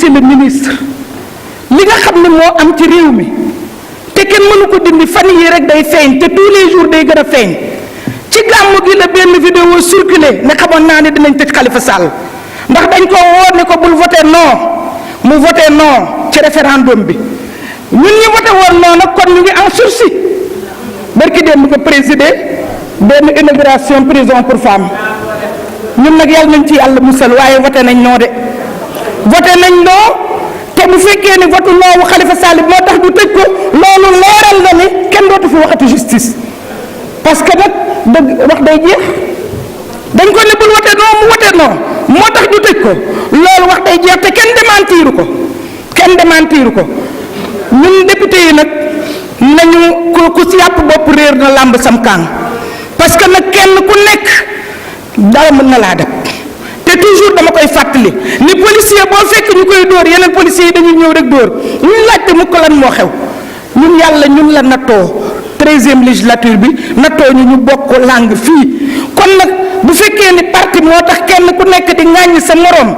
monsieur le ministre li nga xam ne moo am ci réew mi te kenn mënu ko dindi fan yi rek day feeñ te tous les jours day gën a feeñ ci gàmmu gi la benn vidéo circulé ne xamoon naa ne dinañ tëj Khalifa Sall ndax dañ ko woo ne ko bul voté non mu voté non ci référendum bi ñun ñi voté woon non nag kon ñu ngi en sursis barki démb nga présider benn inauguration prison pour femmes ñun nag yàlla nañ ci yàlla musal waaye voté nañ non de voté nañ non te bu fekkee ni votu non wu Khalifa Sall moo tax ñu tëj ko loolu leeral na ni kenn dootu fi waxati justice parce que nag dëgg wax day jeex dañ ko ne bul voté non mu voté non moo tax ñu tëj ko loolu wax day jeex te kenn démentiru ko ñun député yi nag nañu ku si yàpp bopp réer na làmb sam kaan parce que nag kenn ku nekk dara mën na laa def te toujours dama koy fàttali ni policier boo fekk ñu koy dóor yeneen policiers yi dañuy ñëw rek dóor ñu laajte mu ko lan moo xew ñun yàlla ñun la nattoo 13e législature bi nattoo ñu bokk langue fii kon nag bu fekkee ni parti moo tax kenn ku nekk di ŋàññi sa morom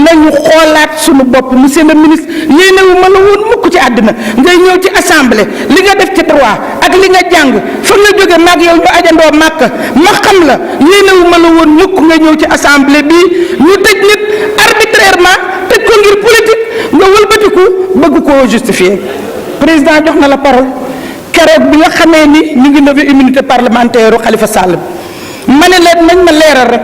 nañu xoolaat suñu bopp monsieur le ministre yéenewu ma la woon mukk ci àddina ngay ñëw ci assemblée li nga def ci droit ak li nga jàng fa nga jóge maag yow ñu ajandoo màkk ma xam la yéenewu ma la woon mukk nga ñëw ci assemblée bii ñu tëj nit arbitrairement tëj ko ngir politique nga wëlbatiku bëgg koo justifier président jox na la parole keroog bi nga xamee ni ñu ngi lever immunité parlementaire u Khalifa Sall ma ne leen nañ ma leeral rek.